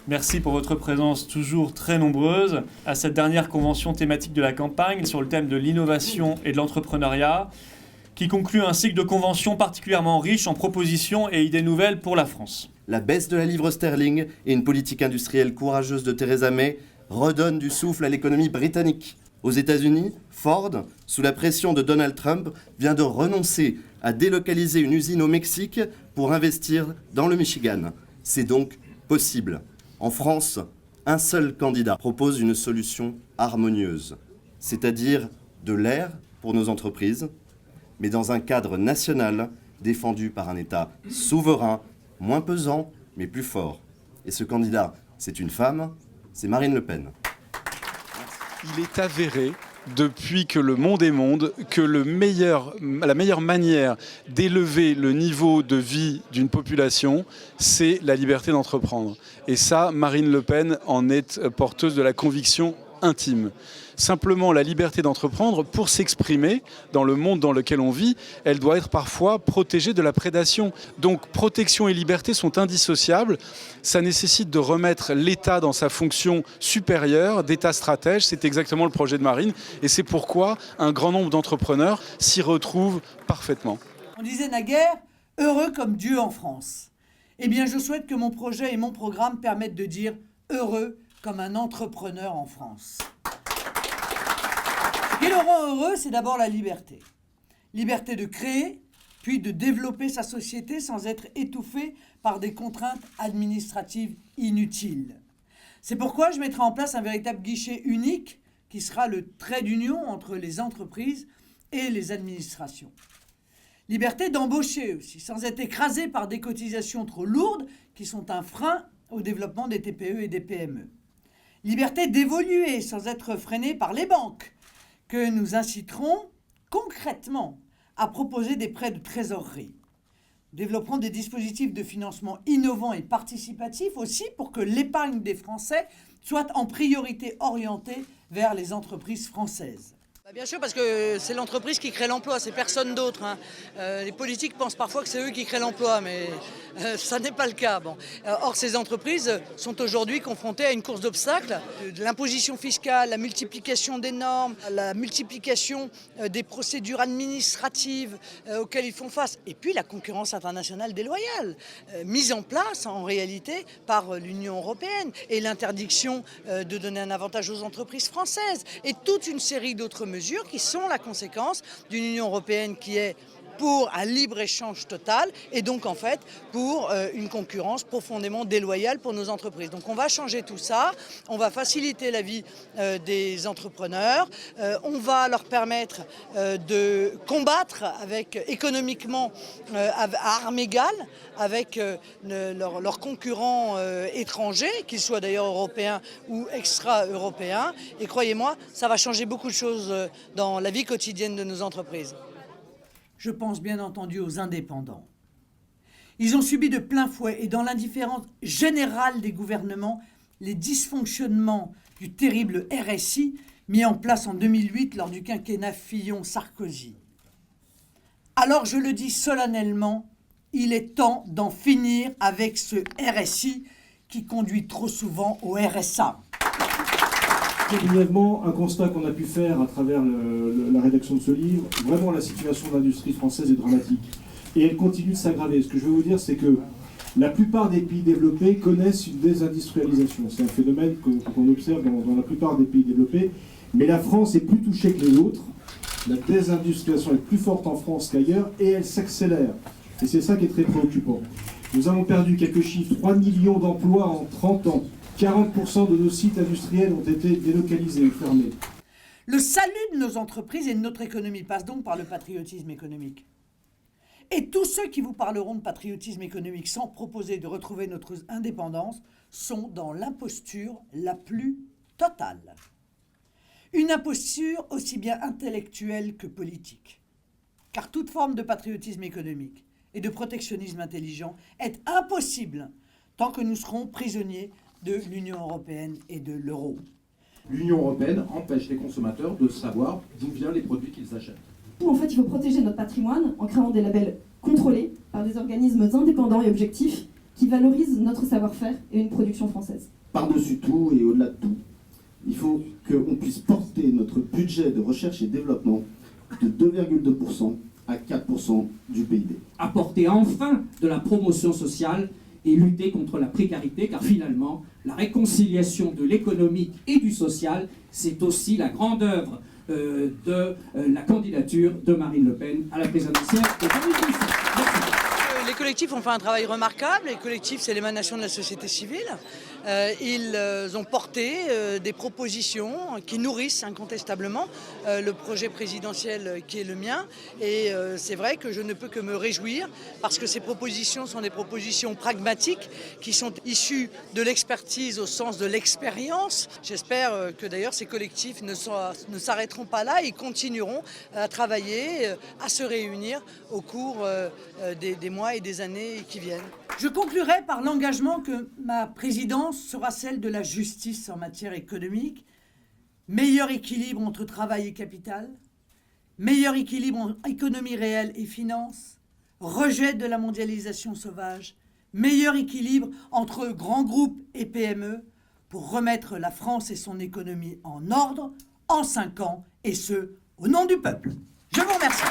Merci pour votre présence toujours très nombreuse à cette dernière convention thématique de la campagne sur le thème de l'innovation et de l'entrepreneuriat, qui conclut un cycle de conventions particulièrement riche en propositions et idées nouvelles pour la France. La baisse de la livre sterling et une politique industrielle courageuse de Theresa May redonnent du souffle à l'économie britannique. Aux États-Unis, Ford, sous la pression de Donald Trump, vient de renoncer à délocaliser une usine au Mexique pour investir dans le Michigan. C'est donc possible. En France, un seul candidat propose une solution harmonieuse, c'est-à-dire de l'air pour nos entreprises, mais dans un cadre national défendu par un État souverain, moins pesant, mais plus fort. Et ce candidat, c'est une femme, c'est Marine Le Pen. Il est avéré, depuis que le monde est monde, que la meilleure manière d'élever le niveau de vie d'une population, c'est la liberté d'entreprendre. Et ça, Marine Le Pen en est porteuse de la conviction intime. Simplement, la liberté d'entreprendre, pour s'exprimer dans le monde dans lequel on vit, elle doit être parfois protégée de la prédation. Donc, protection et liberté sont indissociables. Ça nécessite de remettre l'État dans sa fonction supérieure d'État stratège. C'est exactement le projet de Marine. Et c'est pourquoi un grand nombre d'entrepreneurs s'y retrouvent parfaitement. On disait naguère « heureux comme Dieu en France ». Eh bien, je souhaite que mon projet et mon programme permettent de dire « heureux comme un entrepreneur en France ». Ce qui le rend heureux, c'est d'abord la liberté. Liberté de créer, puis de développer sa société sans être étouffé par des contraintes administratives inutiles. C'est pourquoi je mettrai en place un véritable guichet unique qui sera le trait d'union entre les entreprises et les administrations. Liberté d'embaucher aussi, sans être écrasé par des cotisations trop lourdes qui sont un frein au développement des TPE et des PME. Liberté d'évoluer sans être freiné par les banques, que nous inciterons concrètement à proposer des prêts de trésorerie. Développerons des dispositifs de financement innovants et participatifs aussi pour que l'épargne des Français soit en priorité orientée vers les entreprises françaises. Bien sûr, parce que c'est l'entreprise qui crée l'emploi, c'est personne d'autre. Les politiques pensent parfois que c'est eux qui créent l'emploi, mais ça n'est pas le cas. Bon. Or, ces entreprises sont aujourd'hui confrontées à une course d'obstacles. L'imposition fiscale, la multiplication des normes, la multiplication des procédures administratives auxquelles ils font face, et puis la concurrence internationale déloyale, mise en place en réalité par l'Union européenne, et l'interdiction de donner un avantage aux entreprises françaises, et toute une série d'autres mesures qui sont la conséquence d'une Union européenne qui est pour un libre-échange total et donc en fait pour une concurrence profondément déloyale pour nos entreprises. Donc on va changer tout ça, on va faciliter la vie des entrepreneurs, on va leur permettre de combattre économiquement à armes égales avec leurs concurrents étrangers, qu'ils soient d'ailleurs européens ou extra-européens. Et croyez-moi, ça va changer beaucoup de choses dans la vie quotidienne de nos entreprises. Je pense bien entendu aux indépendants. Ils ont subi de plein fouet et dans l'indifférence générale des gouvernements les dysfonctionnements du terrible RSI mis en place en 2008 lors du quinquennat Fillon-Sarkozy. Alors je le dis solennellement, il est temps d'en finir avec ce RSI qui conduit trop souvent au RSA. Très brièvement, un constat qu'on a pu faire à travers la rédaction de ce livre, vraiment la situation de l'industrie française est dramatique. Et elle continue de s'aggraver. Ce que je veux vous dire, c'est que la plupart des pays développés connaissent une désindustrialisation. C'est un phénomène qu'on observe dans la plupart des pays développés. Mais la France est plus touchée que les autres. La désindustrialisation est plus forte en France qu'ailleurs et elle s'accélère. Et c'est ça qui est très préoccupant. Nous avons perdu quelques chiffres, 3 millions d'emplois en 30 ans. 40% de nos sites industriels ont été délocalisés, fermés. Le salut de nos entreprises et de notre économie passe donc par le patriotisme économique. Et tous ceux qui vous parleront de patriotisme économique sans proposer de retrouver notre indépendance sont dans l'imposture la plus totale. Une imposture aussi bien intellectuelle que politique. Car toute forme de patriotisme économique et de protectionnisme intelligent est impossible tant que nous serons prisonniers de l'Union européenne et de l'euro. L'Union européenne empêche les consommateurs de savoir d'où viennent les produits qu'ils achètent. En fait, il faut protéger notre patrimoine en créant des labels contrôlés par des organismes indépendants et objectifs qui valorise notre savoir-faire et une production française. Par-dessus tout et au-delà de tout, il faut qu'on puisse porter notre budget de recherche et développement de 2,2% à 4% du PIB. Apporter enfin de la promotion sociale et lutter contre la précarité, car finalement, la réconciliation de l'économique et du social, c'est aussi la grande œuvre de la candidature de Marine Le Pen à la présidentielle de 2017. Merci. Les collectifs ont fait un travail remarquable. Les collectifs, c'est l'émanation de la société civile. Ils ont porté des propositions qui nourrissent incontestablement le projet présidentiel qui est le mien. Et c'est vrai que je ne peux que me réjouir parce que ces propositions sont des propositions pragmatiques qui sont issues de l'expertise au sens de l'expérience. J'espère que d'ailleurs ces collectifs ne s'arrêteront pas là. Ils continueront à travailler, à se réunir au cours des mois et des années qui viennent. Je conclurai par l'engagement que ma présidence sera celle de la justice en matière économique, meilleur équilibre entre travail et capital, meilleur équilibre entre économie réelle et finance, rejet de la mondialisation sauvage, meilleur équilibre entre grands groupes et PME pour remettre la France et son économie en ordre en 5 ans, et ce, au nom du peuple. Je vous remercie.